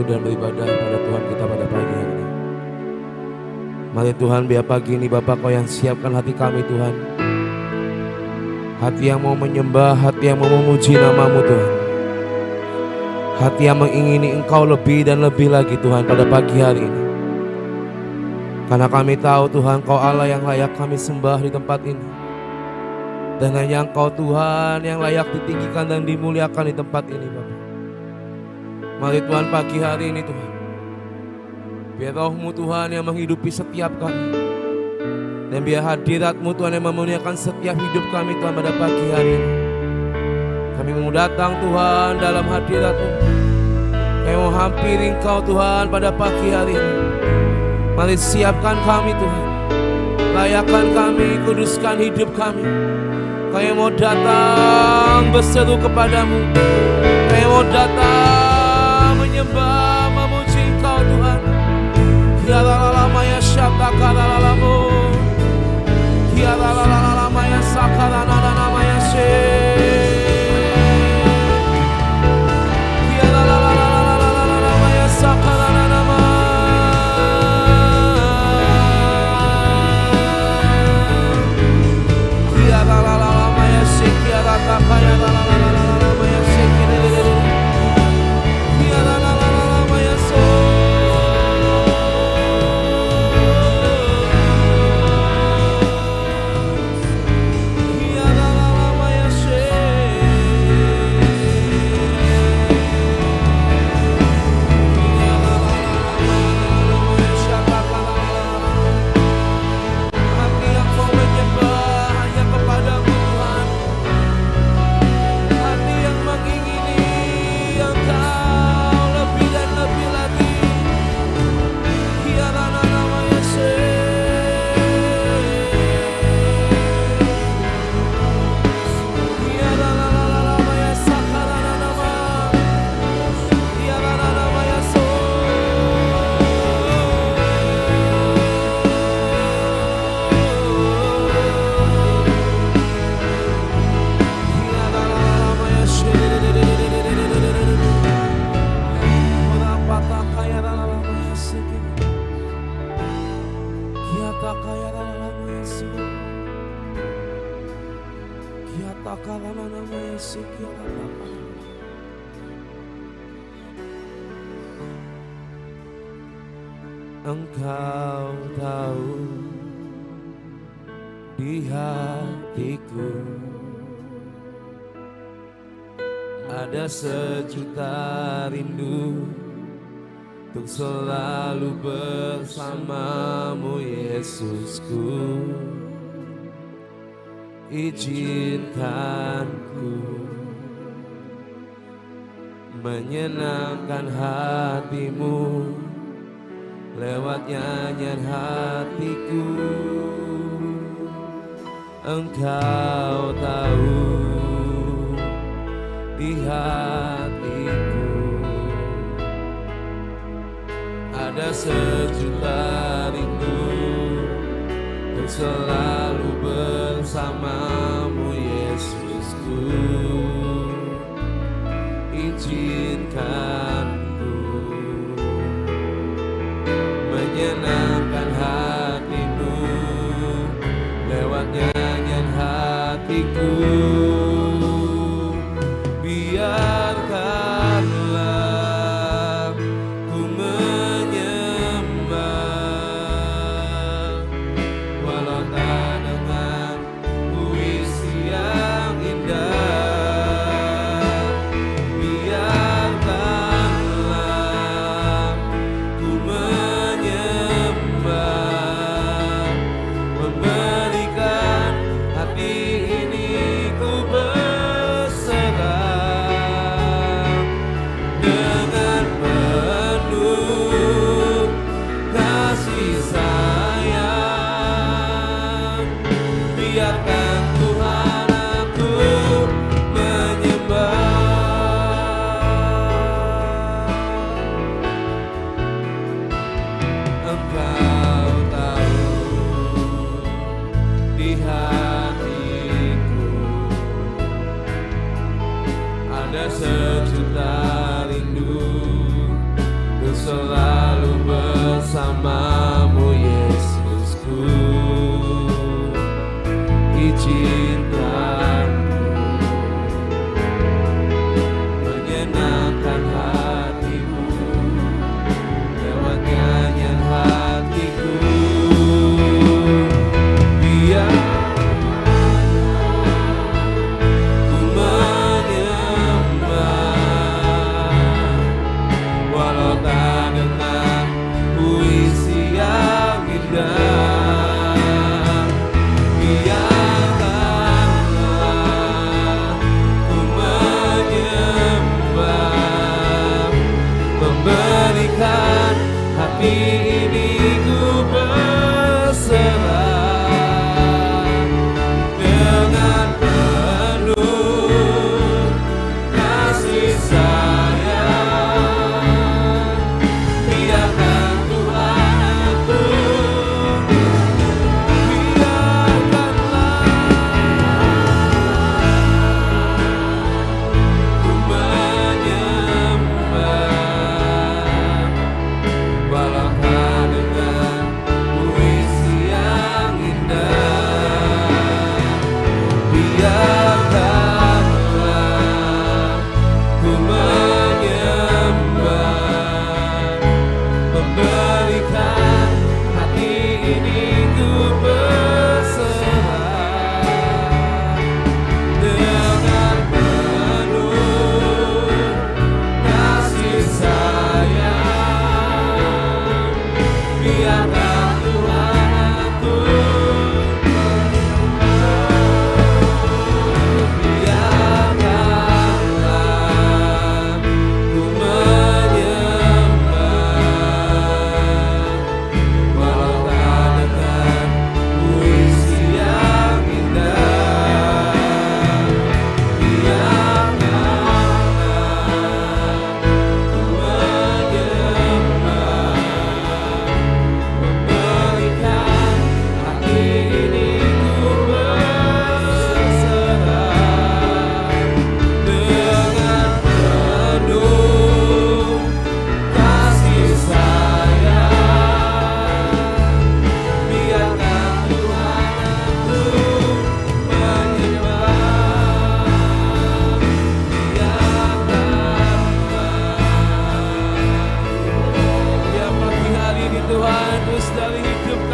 dan beribadah pada Tuhan kita pada pagi hari ini. Mari Tuhan, biar pagi ini Bapa Kau yang siapkan hati kami Tuhan. Hati yang mau menyembah, hati yang mau memuji nama-Mu Tuhan. Hati yang mengingini Engkau lebih dan lebih lagi Tuhan pada pagi hari ini. Karena kami tahu Tuhan Kau Allah yang layak kami sembah di tempat ini. Dan hanya Engkau Tuhan yang layak ditinggikan dan dimuliakan di tempat ini Bapa. Mari Tuhan pagi hari ini Tuhan, biar Roh-Mu Tuhan yang menghidupi setiap kami. Dan biar hadirat-Mu Tuhan yang memuliakan setiap hidup kami Tuhan pada pagi hari ini. Kami mau datang Tuhan dalam hadirat-Mu. Kami mau hampiri Engkau Tuhan pada pagi hari ini. Mari siapkan kami Tuhan. Layakkan kami, kuduskan hidup kami. Kami mau datang berseru kepadamu. Kami mau datang menyembah, memuji Engkau Tuhan. Kiaralala ya syatakaralalamu. Kiaralala ya sakaranana ya she. Kiaralala ya sakaranana. Kiaralala ya she kiaratapaya lalala ya she. Kiaralala ya so. Engkau tahu di hatiku ada sejuta rindu untuk selalu bersamamu Yesusku. Izinkanku menyenangkan hatimu lewat nyanyian hatiku. Engkau tahu di hatiku ada sejuta rindu untuk selalu bersamamu Yesusku. Izinkanku menyenangkan hatimu lewat nyanyian hatiku. Biarkanlah ku menyembah walau tak dengan puisi yang indah. Biar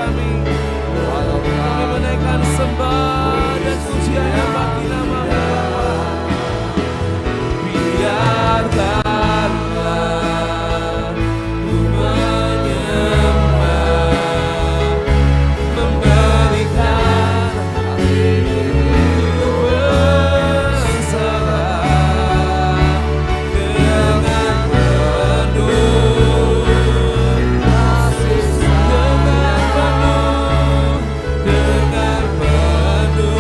kami. Kami menaikkan sembah dan pujian yang bagi nama-Mu. Biarkanlah ku menyembah, memberikan hatiku berserah dengan penuh kasih sayang, dengan penuh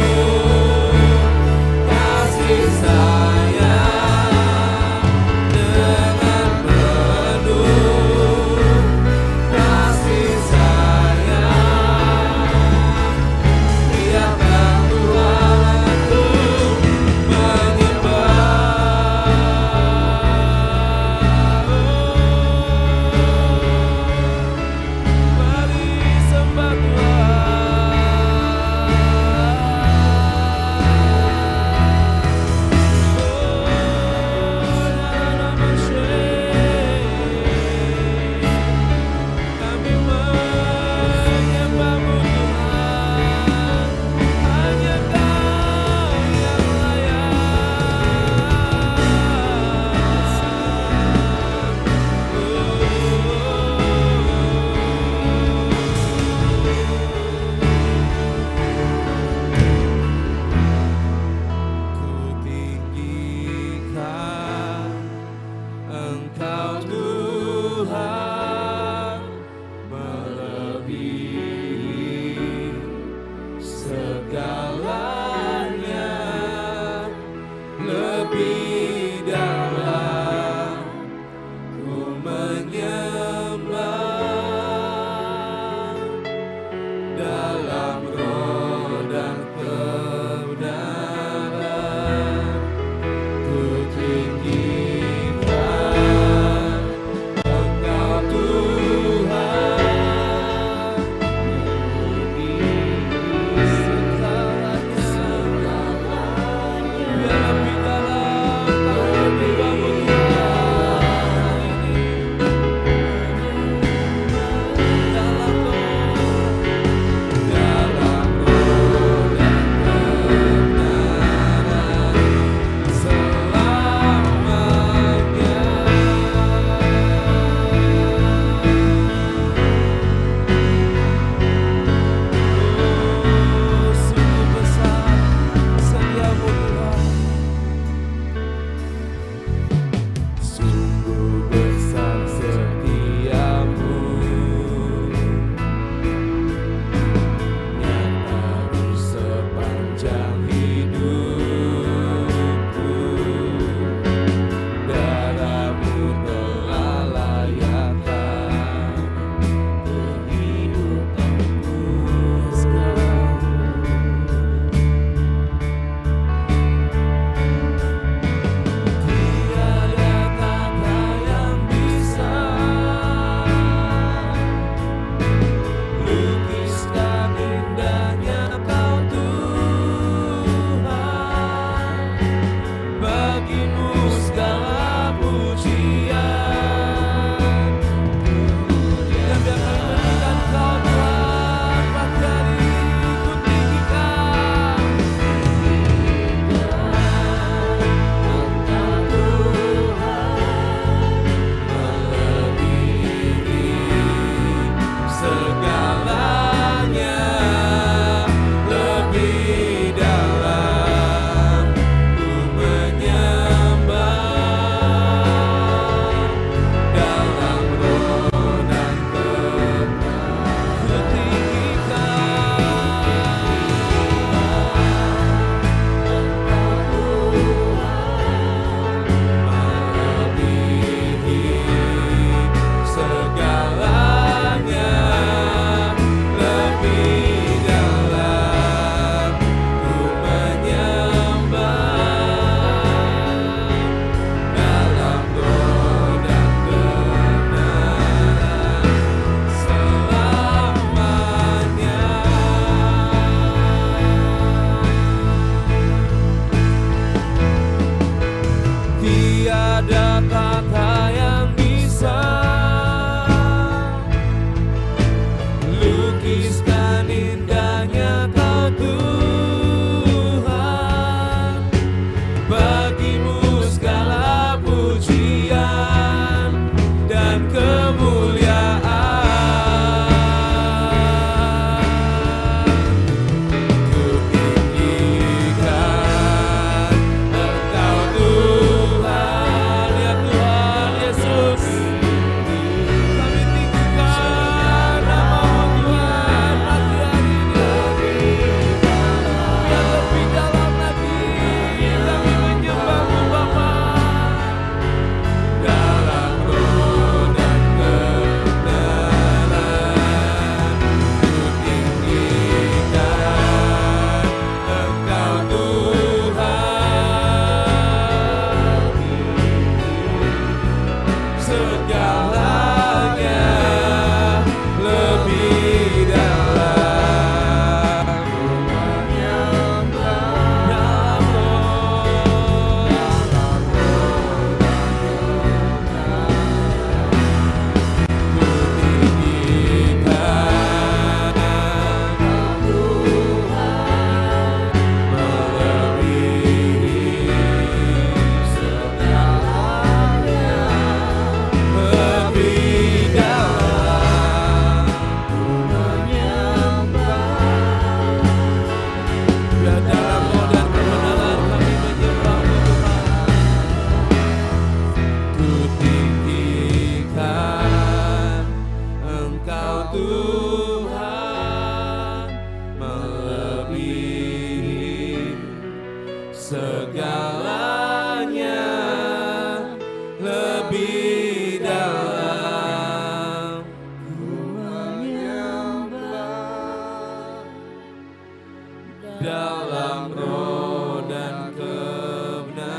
dalam roh dan kebenaran.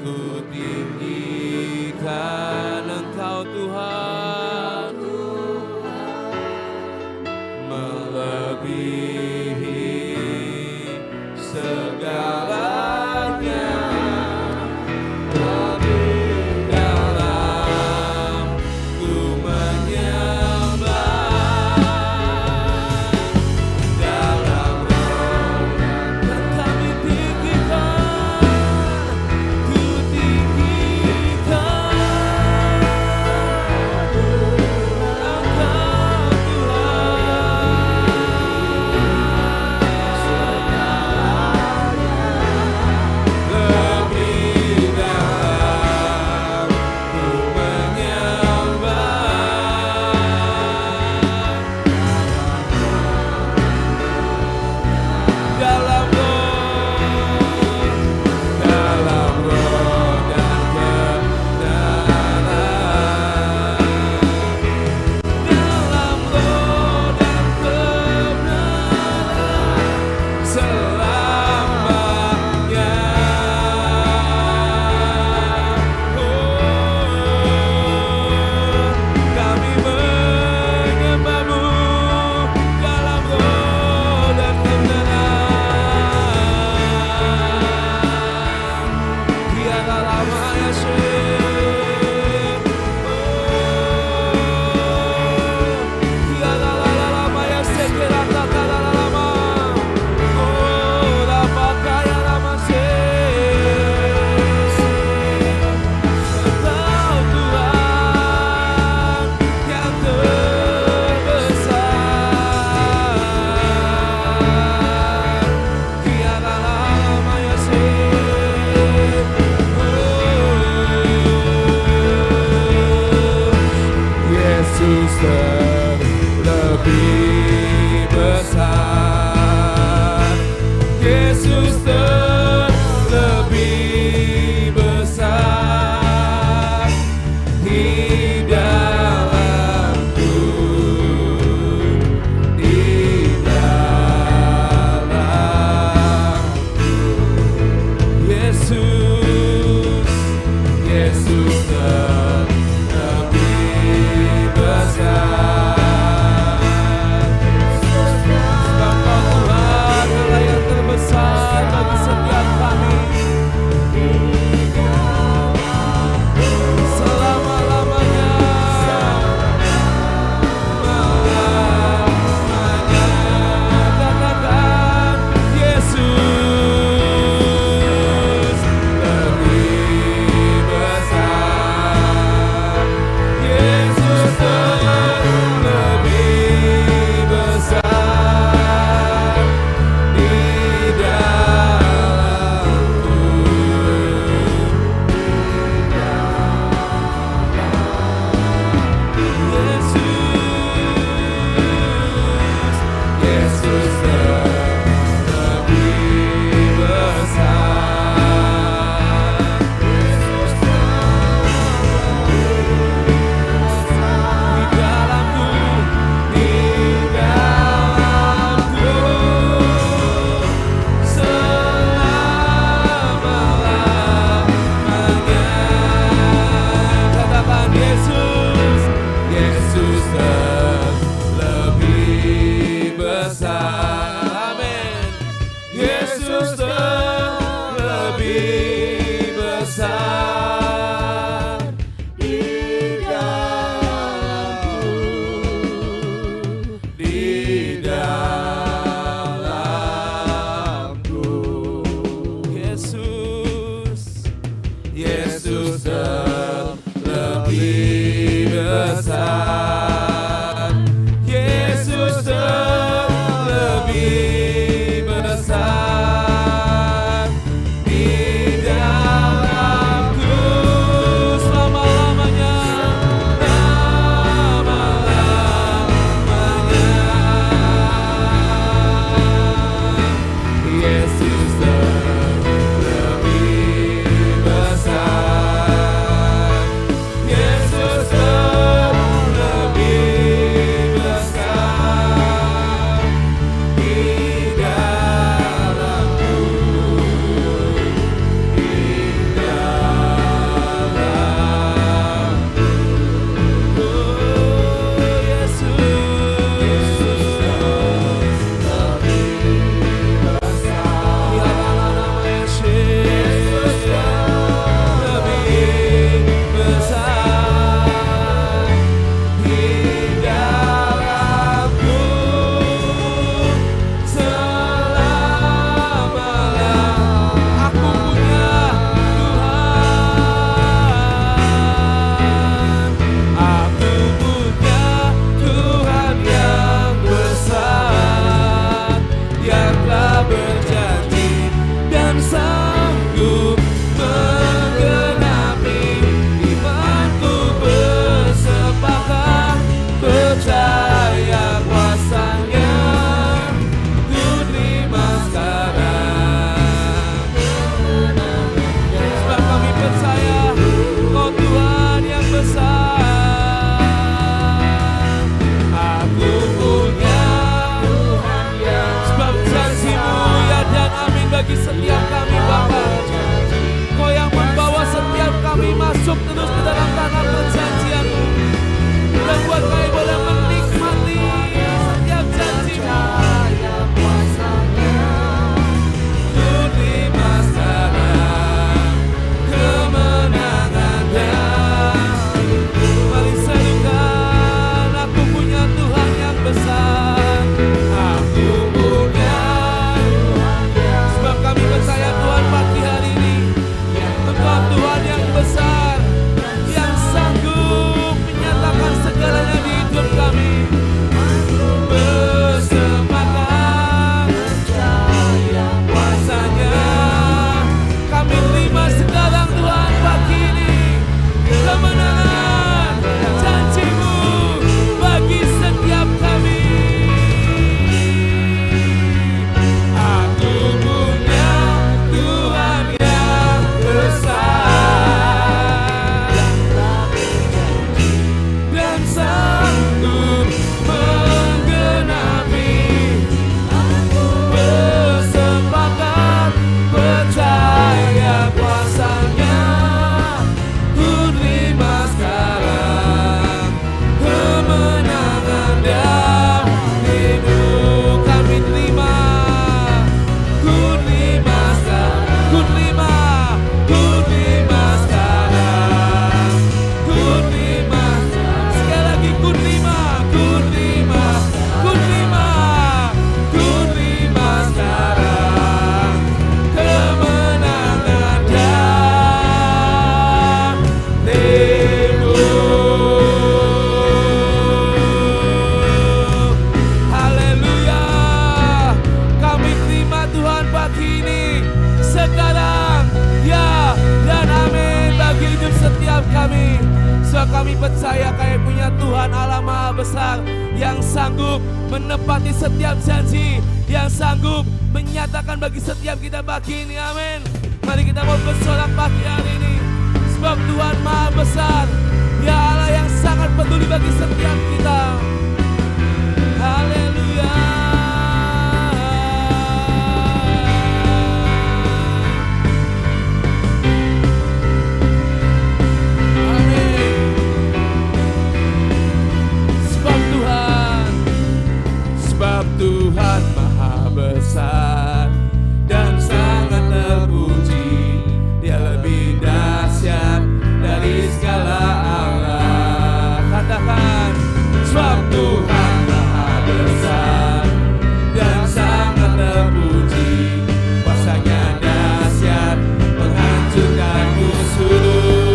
Ku tinggikan Engkau Tuhan, melebihi segalanya. Lebih dalam ku menyembah, dalam roh dan kami tinggikan, ku tinggikan Engkau Yesus terlebih besar, Yesus terlebih besar di dalamku, di dalamku. Yesus, Yesus terlebih besar. yang sanggup menepati setiap janji, yang sanggup menyatakan bagi setiap kita pagi ini. Amin. Mari kita mau bersorak pagi hari ini, sebab Tuhan Maha Besar. Dia Allah yang sangat peduli bagi setiap kita. Haleluya. Sebab Tuhan Maha Besar dan sangat terpuji. Dia lebih dahsyat dari segala Allah. Katakan, sebab Tuhan Maha Besar dan sangat terpuji. Kuasanya dahsyat menghancurkan musuh.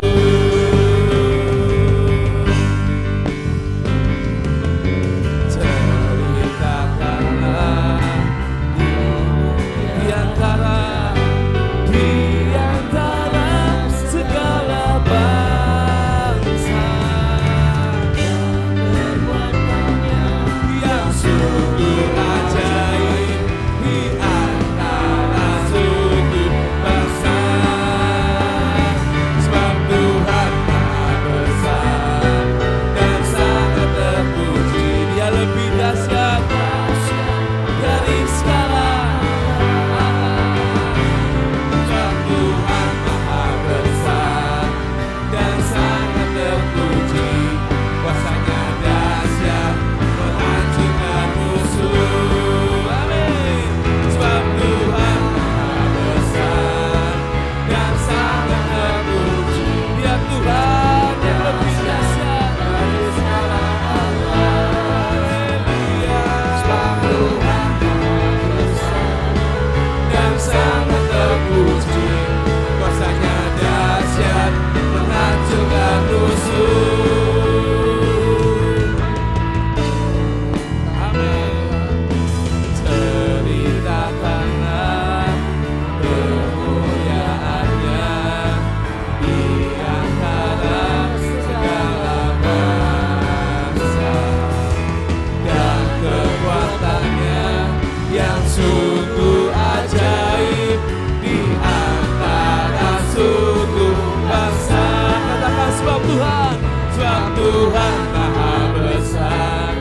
Tuhan Maha Besar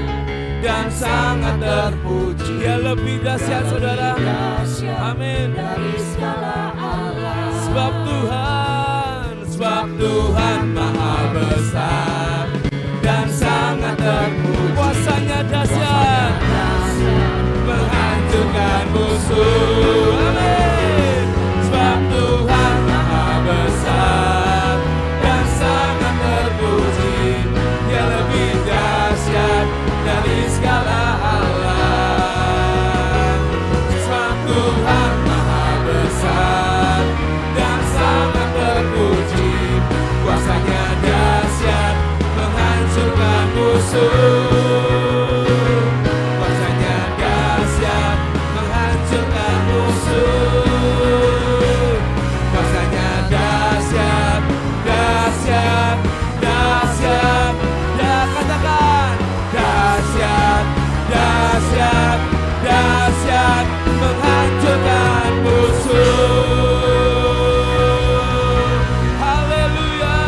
dan sangat terpuji. Dia lebih dahsyat, saudara. Amin. Sebab Tuhan Maha Besar dan sangat terpuji. Kuasanya dahsyat menghancurkan musuh. Amin. Sebab Tuhan Maha Besar dan sangat terpuji. Dia lebih dahsyat dari segala Allah. Sebab Tuhan Maha Besar dan sangat terpuji. Kuasanya dahsyat menghancurkan musuh. Kuasanya dahsyat menghancurkan musuh. Kuasanya dahsyat, dahsyat, dahsyat. Ya, katakan dahsyat, dahsyat, dahsyat menghancurkan musuh. Haleluya.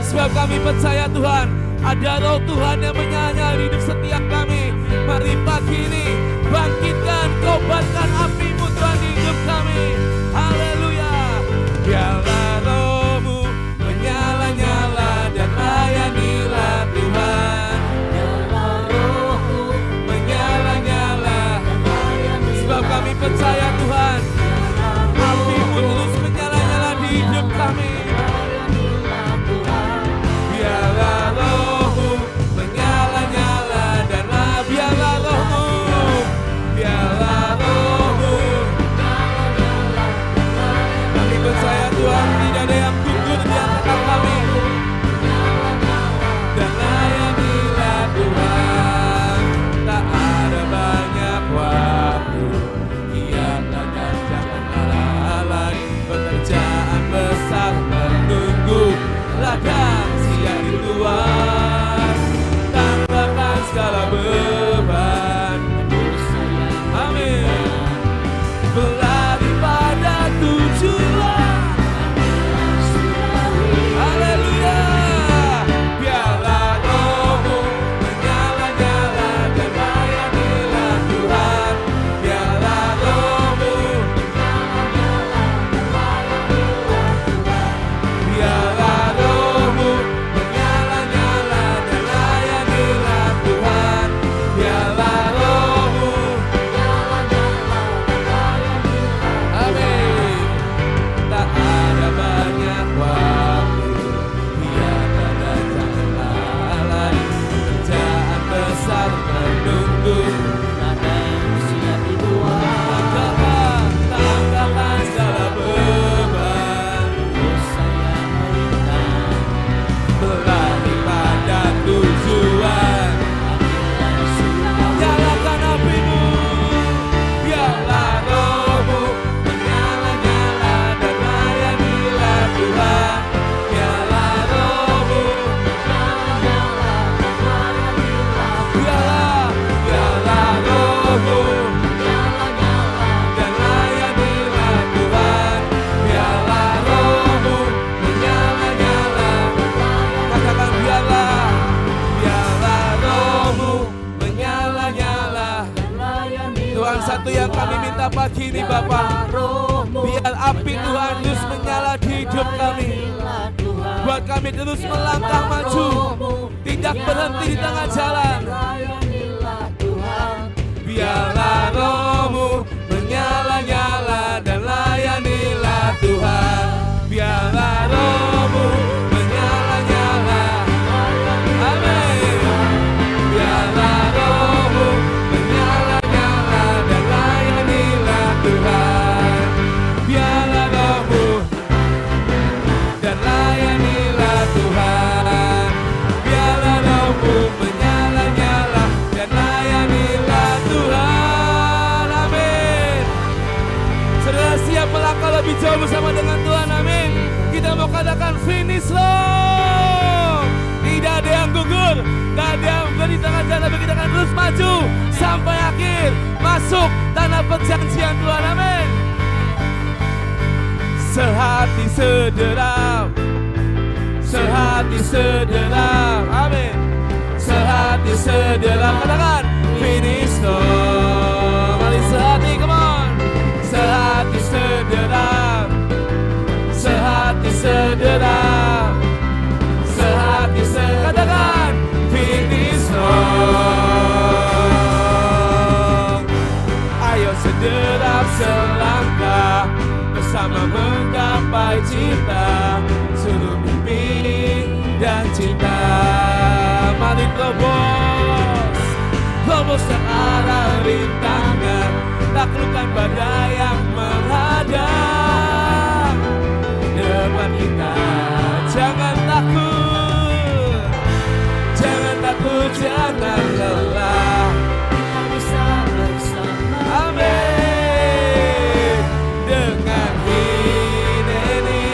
Sebab kami percaya Tuhan, ada roh Tuhan yang menyala di hidup setiap kami. Mari pagi ini bangkitkan, kobarkan api-Mu Tuhan di hidup kami. Haleluya. Biarlah roh-Mu menyala-nyala dan layanilah Tuhan. Biarlah roh-Mu menyala-nyala dan layanilah. Sebab kami percaya Tuhan, api-Mu terus menyala-nyala di hidup kami. Biarlah roh-Mu menyala satu yang kami minta pagi ini Bapa, biar api Tuhan terus menyala di hidup kami, buat kami terus melangkah maju, tidak berhenti di tengah jalan. Biarlah roh-Mu menyala-nyala dan layanilah Tuhan. Biarlah roh-Mu menyala-nyala. Amin. Biarlah roh-Mu menyala-nyala dan layanilah Tuhan. Biarlah roh-Mu dan layanilah Tuhan. Biarlah roh-Mu menyala-nyala dan layanilah Tuhan. Amin. Saudara siap melangkah lebih jauh bersama dengan Tuhan. Amin. Kita mau katakan finish long. Tidak ada yang gugur, tidak ada yang berdiri di tengah jalan, tapi kita akan terus maju sampai akhir, masuk tanah perjanjian Tuhan. Amin. Sehati sederam, sehati sederam. Amin. Sehati sederam, katakan finish long. Mari sehati, come on. Sehati sederam, sehati sederam, sehati sederam, katakan finish long. Ayo sederap selangkah bersama menggapai cita, seluruh mimpi dan cinta. Mari terobos, terobos ke arah rintangan, taklukkan badai yang menghadang depan kita. Jangan takut, jangan takut, jangan lelah. Kita bisa bersama. Amin. Dengan ini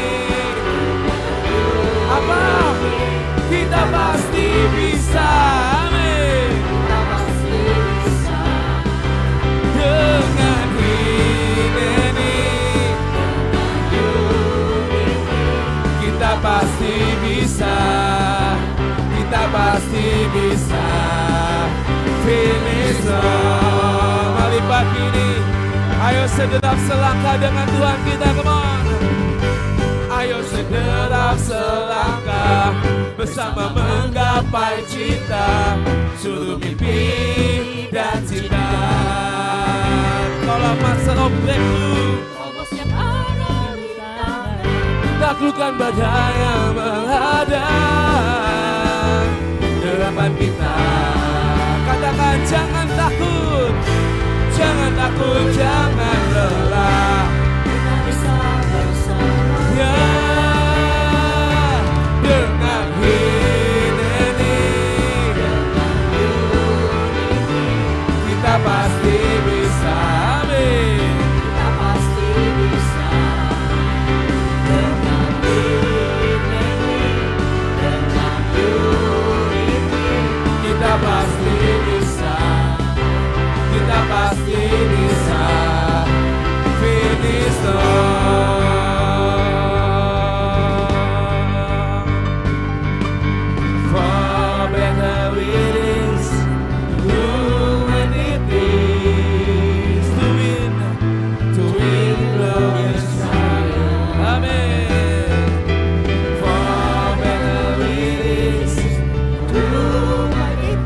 apa? Kita pasti bisa. Amin. Kita pasti bisa. Dengan ini kita pasti bisa. Kita pasti bisa. Finish long. Mari pagi ini, ayo sederap selangkah dengan Tuhan kita, come on. Ayo sederap selangkah bersama menggapai cita, seluruh mimpi dan cinta. Kalau masa breakthrough, taklukkan badai yang menghadang depan kita. Katakan jangan takut, jangan takut, jangan lelah. Kita bisa bersama. Ya, dengan ini kita pasti bisa. Amin. Kita pasti bisa. Dengan ini kita pasti bisa. Kita pasti bisa. Finish long. For better it is to win it is to win glorious triumph. Amen. For better it is to win it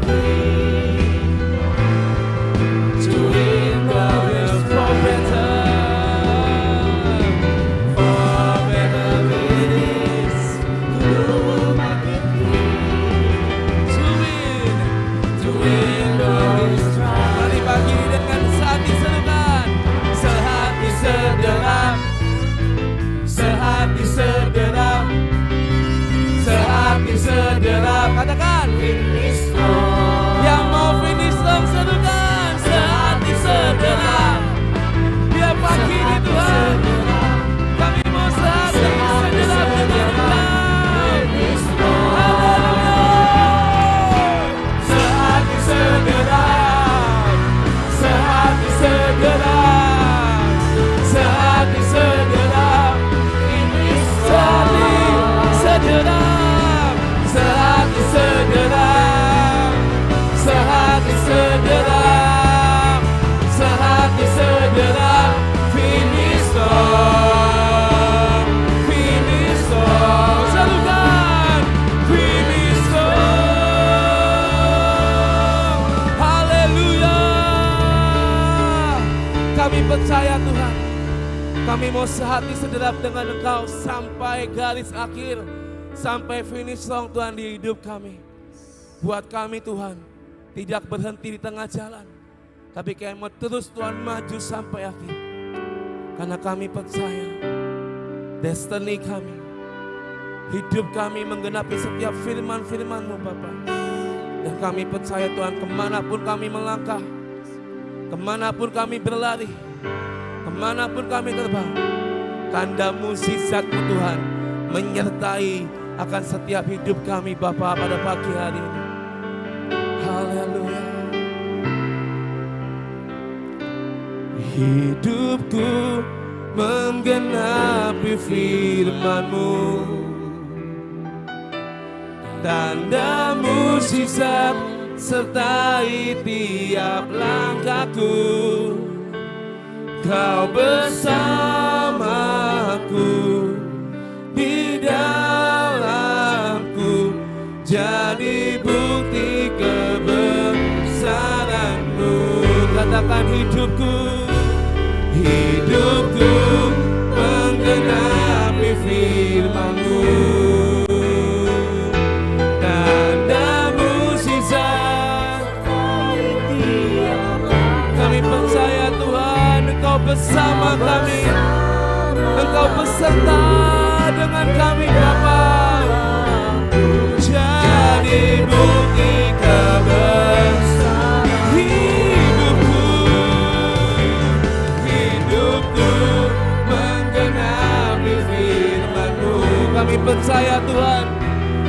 to win glorious for better. For better it is to make it to win glorious triumph. Mari pagi ini dengan sehati serukan, sehati sederam, sehati sederam, sehati sederam. Katakan finish long. Yang mau finish long serukan, sehati sederam. Biar pagi ini Tuhan, kami mau sehati sederam dengan Tuhan. Haleluya. Sehati sederam, sehati sederam, sehati sederam, sehati sederam, sehati sederam, sehati sederam, sehati percaya Tuhan, kami mau sehati sederap dengan Engkau sampai garis akhir, sampai finish long Tuhan di hidup kami. Buat kami Tuhan, tidak berhenti di tengah jalan, tapi kami mau terus Tuhan maju sampai akhir. Karena kami percaya destiny kami, hidup kami menggenapi setiap firman-firman-Mu Bapa. Dan kami percaya Tuhan, kemanapun kami melangkah, kemanapun kami berlari, kemanapun kami terbang, tanda mukjizat-Mu Tuhan menyertai akan setiap hidup kami Bapa pada pagi hari ini. Haleluya. Hidupku menggenapi firman-Mu, tanda mukjizat sertai tiap langkahku. Kau bersamaku, di dalamku, jadi bukti kebesaran-Mu. Katakan hidupku, hidupku menggenapi firman-Mu, tanda mukjizat. Kami percaya Tuhan, Engkau bersama kami, Engkau beserta dengan kami Bapa. Jadi bukti kebesaran hidupku, hidupku menggenapi firman-Mu. Kami percaya Tuhan,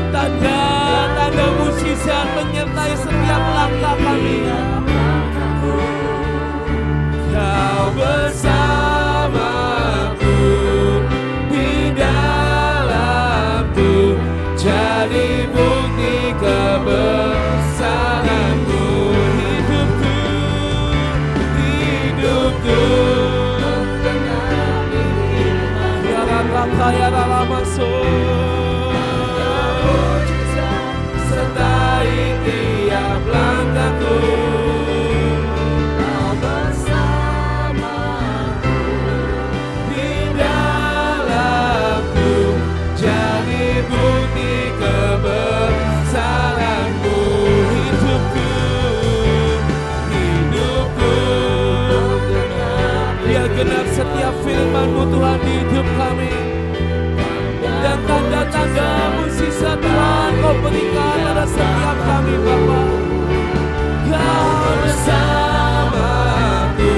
tanda-tanda mukjizat menyertai setiap langkah kami. Kau bersamaku, di dalamku, jadi bukti kebesaran-Mu. Hidupku, hidupku ya dalam masuk, sertai tiap langkahku. Kau bersamaku, di dalamku, jadi bukti kebesaran-Mu. Hidupku, hidupku, biar genap setiap firman-Mu Tuhan di hidup kami. Dan tanda-tanda mukjizat Tuhan Kau berikan pada setiap kami Bapa. Kau bersamaku,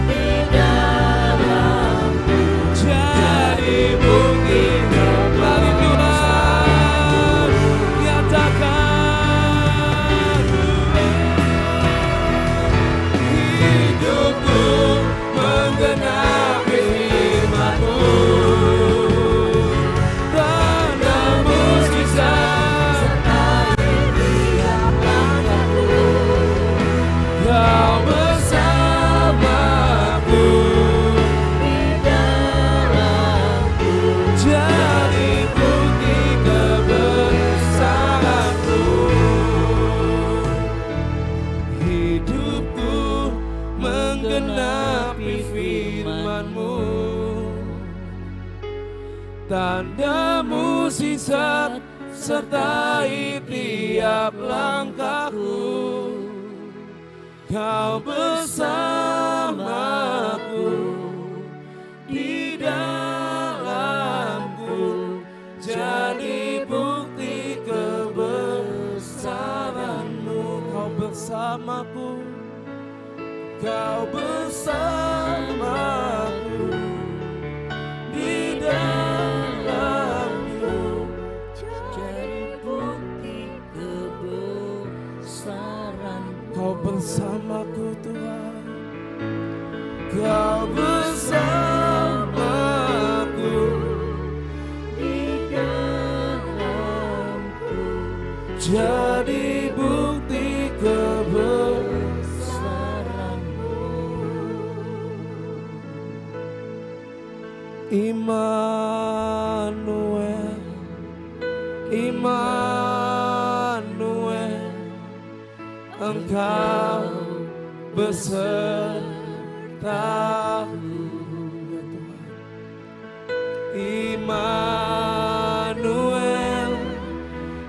di dalamku, jadi bukti. Mari Tuhan nyatakan, hidupku menggenapi firman-Mu, tanda mukjizat sertai tiap langkahku. Kau bersamaku, di dalamku, jadi bukti kebesaran-Mu. Hidupku menggenapi firman-Mu, tanda mukjizat sertai tiap langkahku. Kau bersamaku, di dalamku, jadi bukti kebesaran-Mu. Kau bersamaku, Kau bersamaku, di dalamku, jadi bukti kebesaran-Mu. Kau bersamaku Tuhan, Kau bersamaku, di dalamku, jadi bukti kebesaran-Mu. Immanuel, Immanuel, Engkau beserta Immanuel,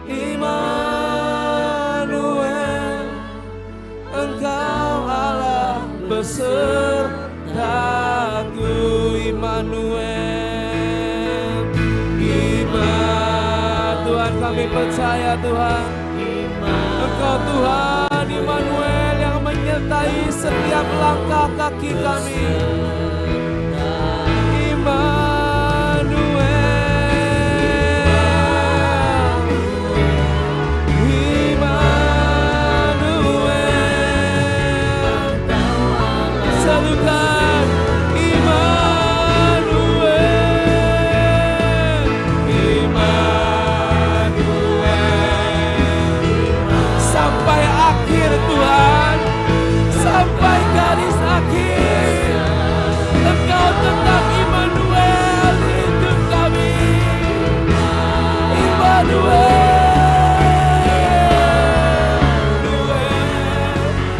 Immanuel, Engkau Allah besertaku. Immanuel, Tuhan kami percaya Tuhan, Engkau Tuhan Immanuel yang menyertai setiap langkah kaki kami. Sampai garis akhir, Engkau tetap Immanuel di hidup kami. Immanuel,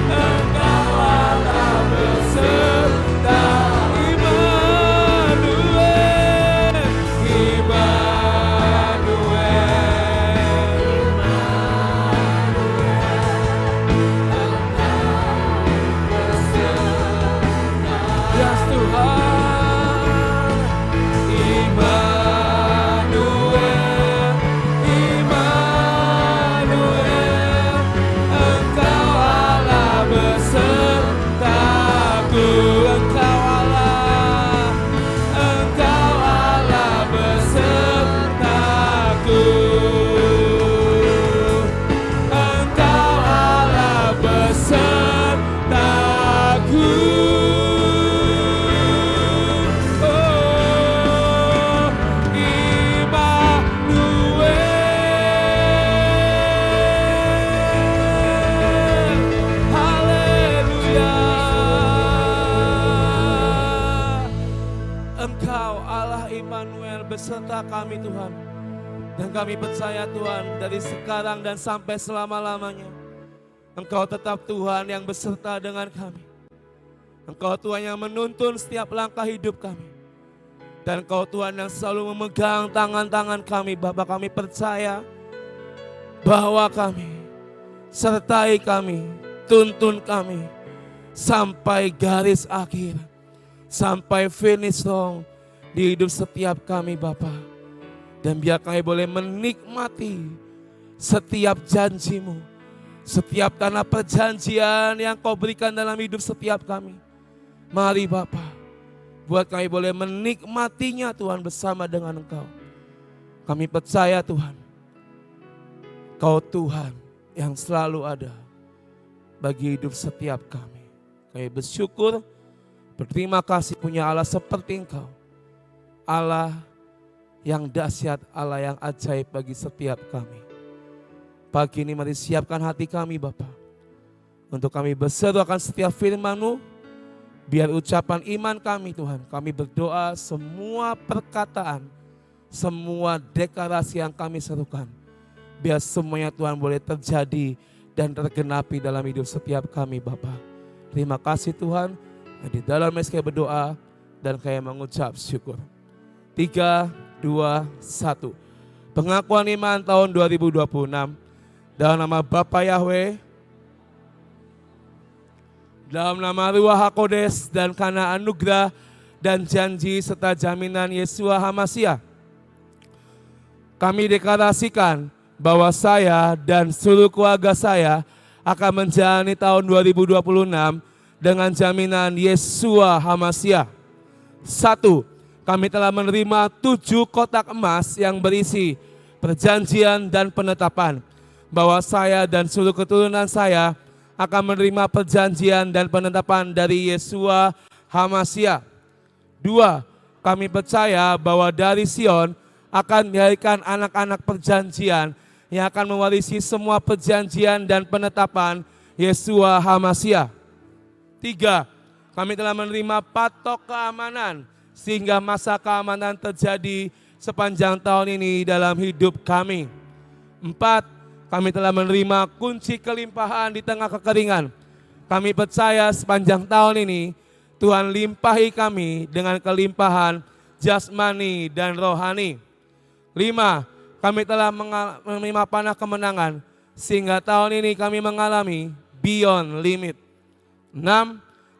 Engkau Allah beserta. Immanuel, beserta kami Tuhan. Dan kami percaya Tuhan, dari sekarang dan sampai selama-lamanya, Engkau tetap Tuhan yang beserta dengan kami. Engkau Tuhan yang menuntun setiap langkah hidup kami. Dan Engkau Tuhan yang selalu memegang tangan-tangan kami. Bapa, kami percaya bahwa kami, sertai kami, tuntun kami sampai garis akhir, sampai finish long di hidup setiap kami Bapa. Dan biar kami boleh menikmati setiap janji-Mu, setiap tanah perjanjian yang Kau berikan dalam hidup setiap kami. Mari Bapa, buat kami boleh menikmatinya Tuhan bersama dengan Engkau. Kami percaya Tuhan, Kau Tuhan yang selalu ada bagi hidup setiap kami. Kami bersyukur, berterima kasih punya Allah seperti Engkau. Allah yang dahsyat, Allah yang ajaib bagi setiap kami. Pagi ini mari siapkan hati kami Bapa, untuk kami berseru akan setiap firman-Mu. Biar ucapan iman kami Tuhan, kami berdoa semua perkataan, semua deklarasi yang kami serukan, biar semuanya Tuhan boleh terjadi dan tergenapi dalam hidup setiap kami Bapa. Terima kasih Tuhan, di dalam kami berdoa dan kami mengucap syukur. 3, 2, 1. Pengakuan iman tahun 2026 dalam nama Bapa Yahweh, dalam nama Ruach HaKodes, dan karena anugerah dan janji serta jaminan Yeshua HaMasiah, kami deklarasikan bahwa saya dan seluruh keluarga saya akan menjalani tahun 2026 dengan jaminan Yeshua HaMasiah. 1. Kami telah menerima 7 kotak emas yang berisi perjanjian dan penetapan, bahwa saya dan seluruh keturunan saya akan menerima perjanjian dan penetapan dari Yeshua HaMasiah. 2. Kami percaya bahwa dari Sion akan dilahirkan anak-anak perjanjian yang akan mewarisi semua perjanjian dan penetapan Yeshua HaMasiah. 3. Kami telah menerima patok keamanan sehingga masa keamanan terjadi sepanjang tahun ini dalam hidup kami. 4. Kami telah menerima kunci kelimpahan di tengah kekeringan. Kami percaya sepanjang tahun ini Tuhan limpahi kami dengan kelimpahan jasmani dan rohani. 5. Kami telah menerima panah kemenangan sehingga tahun ini kami mengalami beyond limit. 6.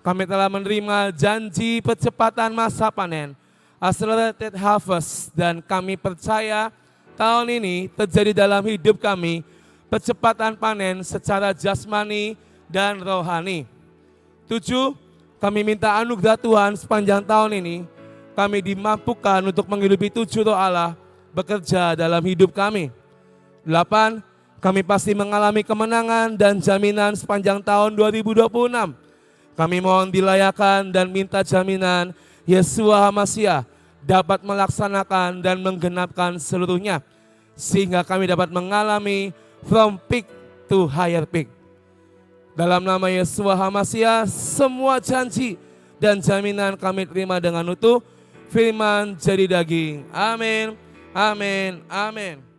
Kami telah menerima janji percepatan masa panen, accelerated harvest, dan kami percaya tahun ini terjadi dalam hidup kami percepatan panen secara jasmani dan rohani. 7. Kami minta anugerah Tuhan sepanjang tahun ini, kami dimampukan untuk menghidupi 7 roh Allah bekerja dalam hidup kami. 8. Kami pasti mengalami kemenangan dan jaminan sepanjang tahun 2026. Kami mohon dilayakan dan minta jaminan Yeshua HaMashiach dapat melaksanakan dan menggenapkan seluruhnya, sehingga kami dapat mengalami from peak to higher peak. Dalam nama Yeshua HaMashiach, semua janji dan jaminan kami terima dengan utuh. Firman jadi daging. Amin, amin, amin.